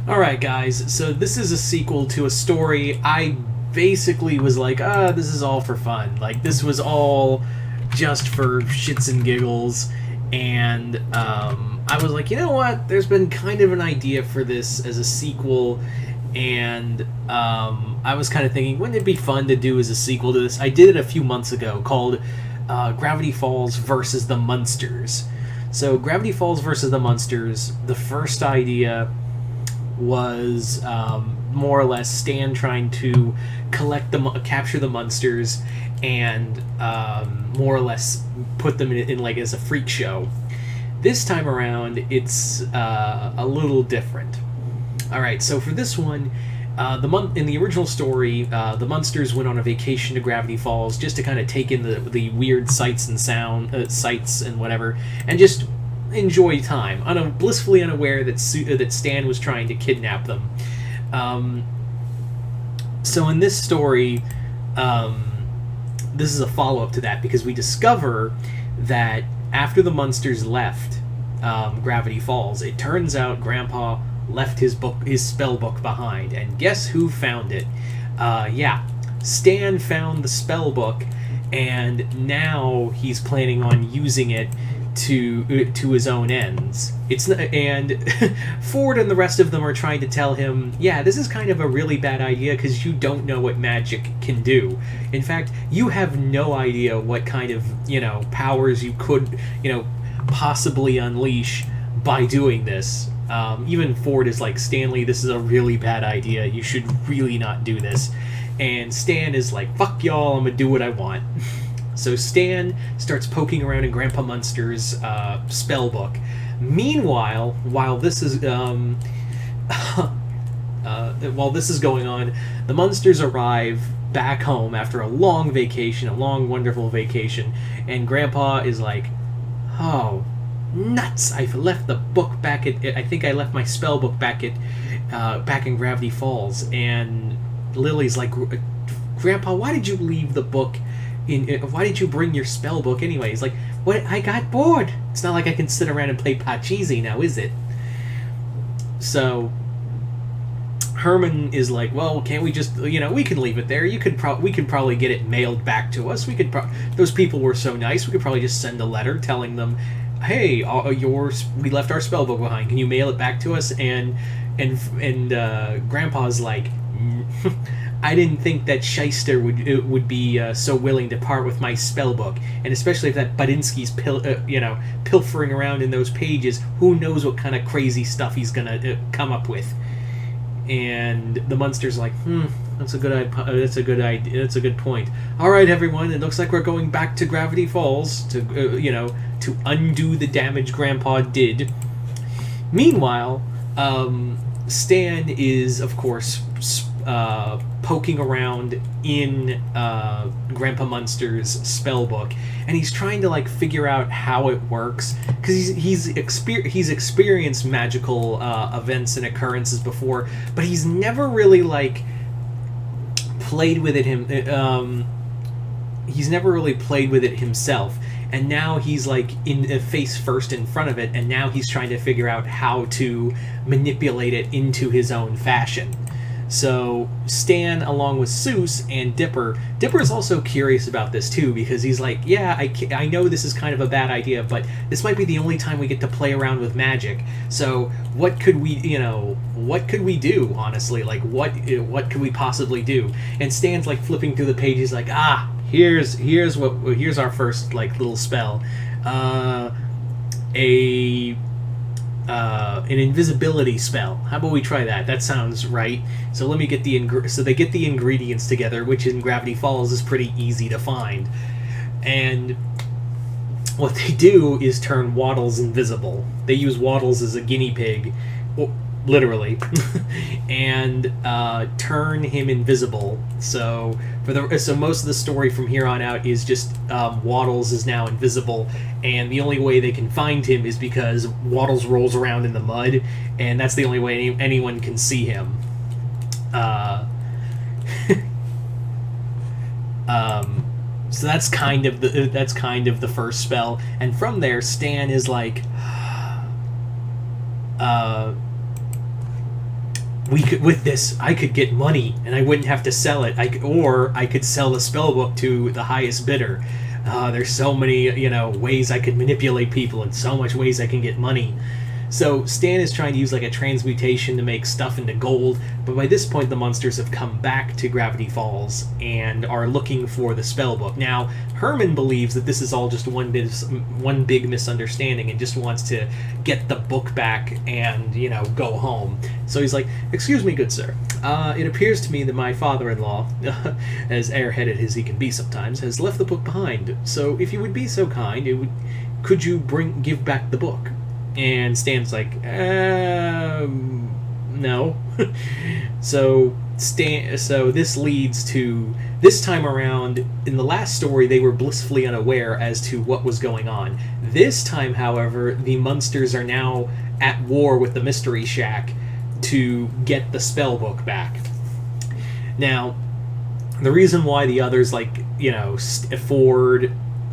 Alright, guys, so this is a sequel to a story I basically was like, this is all for fun. Like, this was all just for shits and giggles, and I was like, you know what? There's been kind of an idea for this as a sequel, and I was kind of thinking, wouldn't it be fun to do as a sequel to this? I did it a few months ago, called Gravity Falls versus the Munsters. So, Gravity Falls versus the Munsters, the first idea was more or less Stan trying to capture the Munsters and more or less put them in like as a freak show. This time around, it's a little different. All right, so for this one, in the original story, the Munsters went on a vacation to Gravity Falls just to kind of take in the weird sights and sights and whatever, and just enjoy time, blissfully unaware that Stan was trying to kidnap them. So in this story, this is a follow-up to that, because we discover that after the Munsters left Gravity Falls, it turns out Grandpa left his spell book behind, and guess who found it? Stan found the spell book, and now he's planning on using it to his own ends. And Ford and the rest of them are trying to tell him, this is kind of a really bad idea because you don't know what magic can do. In fact, you have no idea what kind of, powers you could, possibly unleash by doing this. Even Ford is like, Stanley, this is a really bad idea. You should really not do this. And Stan is like, fuck y'all, I'm gonna do what I want. So Stan starts poking around in Grandpa Munster's spell book. Meanwhile, while this is going on, the Munsters arrive back home after a long vacation, a long, wonderful vacation, and Grandpa is like, "Oh, nuts! I've left the book back at. I think I left my spell book back in Gravity Falls." And Lily's like, "Grandpa, why did you leave the book? Why did you bring your spell book anyway?" He's like, "What? I got bored. It's not like I can sit around and play Pachisi now, is it?" So Herman is like, "Well, can't we just, we can leave it there. We could probably get it mailed back to us. Those people were so nice. We could probably just send a letter telling them, hey, we left our spell book behind. Can you mail it back to us?" And Grandpa's like, "I didn't think that shyster would be so willing to part with my spell book, and especially if that Budinsky's pilfering around in those pages. Who knows what kind of crazy stuff he's gonna come up with?" And the Munster's like, that's a good idea. That's a good point. All right, everyone, it looks like we're going back to Gravity Falls to to undo the damage Grandpa did. Meanwhile, Stan is, of course, poking around in Grandpa Munster's spell book, and he's trying to figure out how it works, because he's experienced magical events and occurrences before, but he's never really played with it himself. And now he's in face first in front of it, and now he's trying to figure out how to manipulate it into his own fashion. So Stan, along with Seuss and Dipper's also curious about this too, because he's like, I know this is kind of a bad idea, but this might be the only time we get to play around with magic. So what could we do, honestly? What could we possibly do? And Stan's flipping through the pages, here's our first little spell, an invisibility spell. How about we try that? That sounds right. So let me get so they get the ingredients together, which in Gravity Falls is pretty easy to find. And what they do is turn Waddles invisible. They use Waddles as a guinea pig, literally, and turn him invisible. So most of the story from here on out is just Waddles is now invisible, and the only way they can find him is because Waddles rolls around in the mud, and that's the only way anyone can see him. So that's kind of the first spell, and from there Stan is like, we could, with this, I could get money, and I wouldn't have to sell it. Or I could sell the spell book to the highest bidder. There's so many, ways I could manipulate people, and so much ways I can get money. So Stan is trying to use like a transmutation to make stuff into gold, but by this point the Munsters have come back to Gravity Falls and are looking for the spellbook. Now, Herman believes that this is all just one big misunderstanding and just wants to get the book back and, go home. So he's like, "Excuse me, good sir. It appears to me that my father-in-law, as airheaded as he can be sometimes, has left the book behind. So if you would be so kind, could you give back the book?" And Stan's like, no. So this leads to, this time around, in the last story, they were blissfully unaware as to what was going on. This time, however, the Munsters are now at war with the Mystery Shack to get the spellbook back. Now, the reason why the others, like, Ford,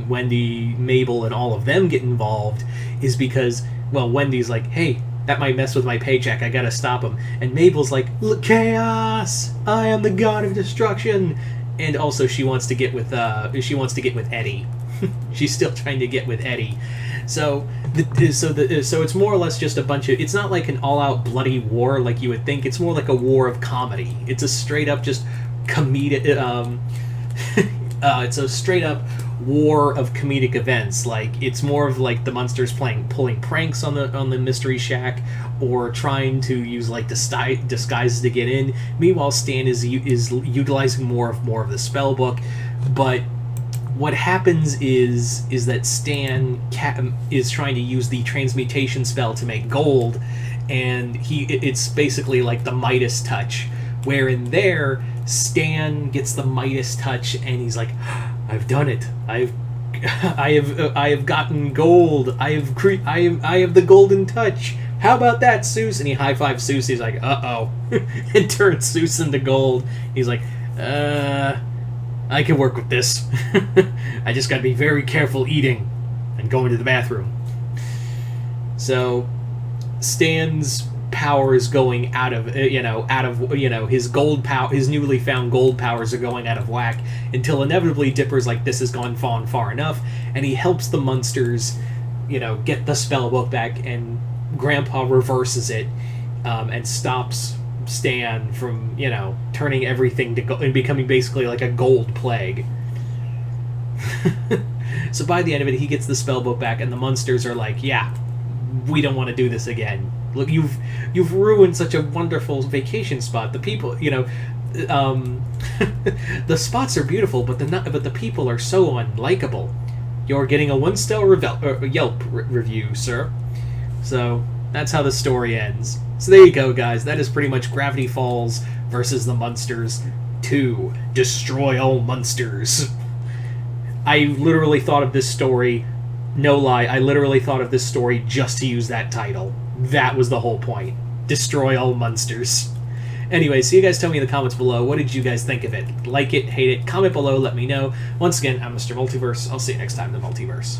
Wendy, Mabel, and all of them get involved is because, well, Wendy's like, "Hey, that might mess with my paycheck. I gotta stop him." And Mabel's like, "Look, chaos! I am the god of destruction." And also, she wants to get with Eddie. She's still trying to get with Eddie. So it's more or less just a bunch of. It's not like an all-out bloody war like you would think. It's more like a war of comedy. It's a straight up just comedic. It's a straight up war of comedic events. Like, it's more of like the Munsters pulling pranks on the Mystery Shack, or trying to use like disguises to get in. Meanwhile, Stan is utilizing more of the spell book. But what happens is that Stan is trying to use the transmutation spell to make gold, and it's basically like the Midas touch, where in there Stan gets the Midas touch and he's like, "I've done it. I have gotten gold. I have the golden touch. How about that, Seuss?" And he high-fives Seuss. He's like, "Uh-oh." And turns Seuss into gold. He's like, "I can work with this. I just got to be very careful eating and going to the bathroom." So Stan's power is going out of his gold power. His newly found gold powers are going out of whack until inevitably Dipper's like, "This has gone far enough," and he helps the Munsters get the spellbook back, and Grandpa reverses it and stops Stan from turning everything to gold and becoming basically like a gold plague. So by the end of it, he gets the spellbook back, and the Munsters are like, "Yeah, we don't want to do this again. Look, you've ruined such a wonderful vacation spot. The people, the spots are beautiful, but the people are so unlikable. You're getting a 1-star Yelp review, sir." So that's how the story ends. So there you go, guys. That is pretty much Gravity Falls versus the Munsters 2. Destroy all Munsters. I literally thought of this story. No lie, I literally thought of this story just to use that title. That was the whole point. Destroy all Munsters. Anyway, so you guys tell me in the comments below, what did you guys think of it? Like it, hate it, comment below, let me know. Once again, I'm Mr. Multiverse. I'll see you next time in the Multiverse.